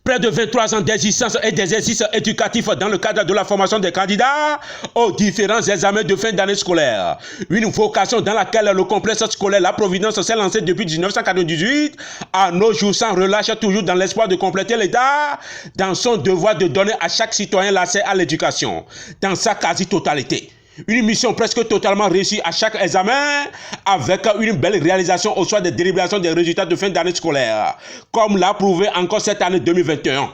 Près de 23 ans d'existence et d'exercice éducatif dans le cadre de la formation des candidats aux différents examens de fin d'année scolaire. Une vocation dans laquelle le complexe scolaire La Providence s'est lancé depuis 1998 à nos jours sans relâche, toujours dans l'espoir de compléter l'État dans son devoir de donner à chaque citoyen l'accès à l'éducation dans sa quasi-totalité. Une mission presque totalement réussie à chaque examen avec une belle réalisation au soir des délibérations des résultats de fin d'année scolaire, comme l'a prouvé encore cette année 2021,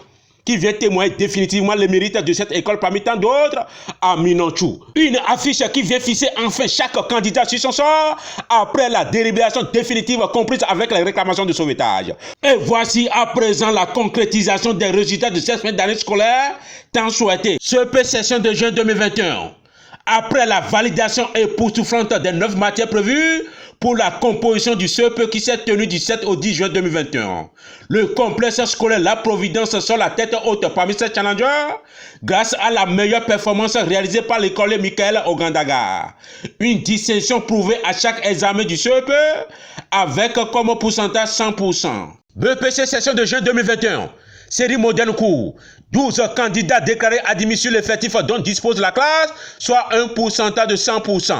qui vient témoigner définitivement les mérites de cette école parmi tant d'autres à Minonchou. Une affiche qui vient fixer enfin chaque candidat sur son sort après la délibération définitive comprise avec les réclamations de sauvetage. Et voici à présent la concrétisation des résultats de cette fin d'année scolaire tant souhaitée. CEP session de juin 2021. Après la validation époustouflante des 9 matières prévues pour la composition du CEP qui s'est tenue du 7 au 10 juin 2021, le complexe scolaire La Providence sort la tête haute parmi ces challengers grâce à la meilleure performance réalisée par l'école Michael Ogandaga. Une distinction prouvée à chaque examen du CEP avec comme pourcentage 100%. BPC session de juin 2021. Série moderne cours. 12 candidats déclarés admis sur l'effectif dont dispose la classe, soit un pourcentage de 100%.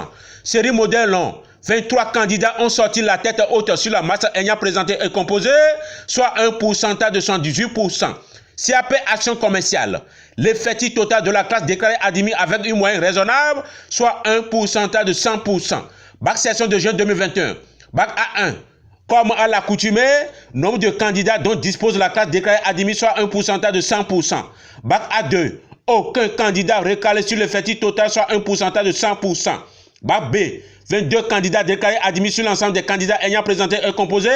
Série moderne long. 23 candidats ont sorti la tête haute sur la masse ayant présenté et composé, soit un pourcentage de 118%. CAP action commerciale. L'effectif total de la classe déclarée admis avec une moyenne raisonnable, soit un pourcentage de 100%. Bac session de juin 2021. Bac A1. Comme à l'accoutumée, nombre de candidats dont dispose la classe déclarée admis soit un pourcentage de 100%. Bac A2, aucun candidat recalé sur l'effectif total soit un pourcentage de 100%. Bac B, 22 candidats déclarés admis sur l'ensemble des candidats ayant présenté et composé,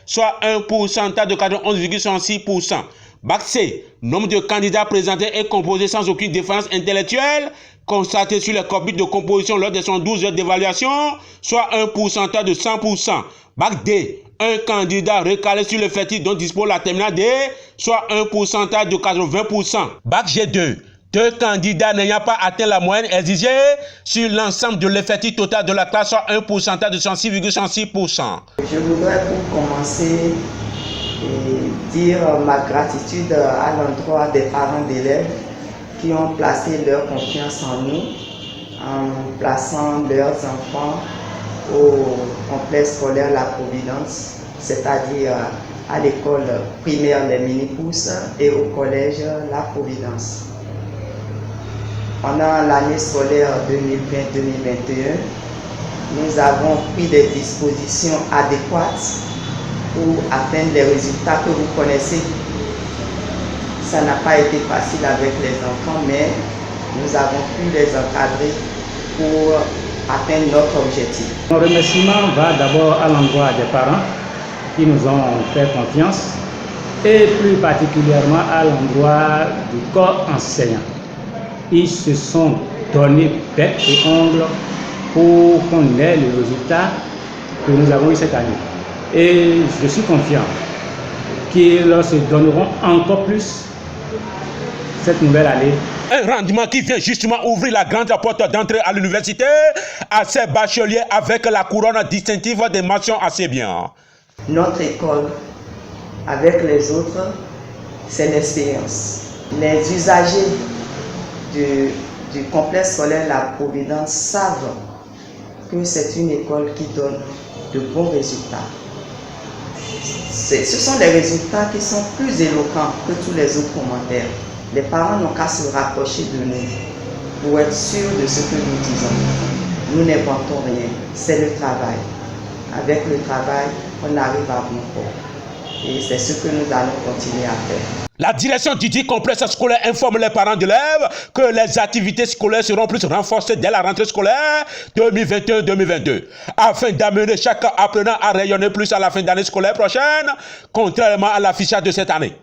soit un pourcentage de 91,66%. Bac C, nombre de candidats présentés et composés sans aucune différence intellectuelle, constaté sur les copies de composition lors de son 12 heures d'évaluation, soit un pourcentage de 100%. Bac D, un candidat recalé sur l'effectif dont dispose la terminale D, soit un pourcentage de 80%. Bac G2, 2 candidats n'ayant pas atteint la moyenne exigée sur l'ensemble de l'effectif total de la classe, soit un pourcentage de 106,66%. Je voudrais pour commencer dire ma gratitude à l'endroit des parents d'élèves qui ont placé leur confiance en nous, en plaçant leurs enfants au complexe scolaire La Providence, c'est-à-dire à l'école primaire Les Mini-Pousses et au collège La Providence. Pendant l'année scolaire 2020-2021, nous avons pris des dispositions adéquates pour atteindre les résultats que vous connaissez. Ça n'a pas été facile avec les enfants, mais nous avons pu les encadrer pour atteindre notre objectif. Mon remerciement va d'abord à l'endroit des parents qui nous ont fait confiance et plus particulièrement à l'endroit du corps enseignant. Ils se sont donnés bec et ongles pour qu'on ait le résultat que nous avons eu cette année. Et je suis confiant qu'ils se donneront encore plus cette nouvelle année. Un rendement qui vient justement ouvrir la grande porte d'entrée à l'université à ces bacheliers avec la couronne distinctive des mentions assez bien. Notre école, avec les autres, c'est l'expérience. Les usagers du complexe scolaire La Providence savent que c'est une école qui donne de bons résultats. Ce sont des résultats qui sont plus éloquents que tous les autres commentaires. Les parents n'ont qu'à se rapprocher de nous pour être sûrs de ce que nous disons. Nous n'inventons rien, c'est le travail. Avec le travail, on arrive à bon port. Et c'est ce que nous allons continuer à faire. La direction du dit complexe scolaire informe les parents d'élèves que les activités scolaires seront plus renforcées dès la rentrée scolaire 2021-2022 afin d'amener chaque apprenant à rayonner plus à la fin d'année scolaire prochaine, contrairement à l'affichage de cette année.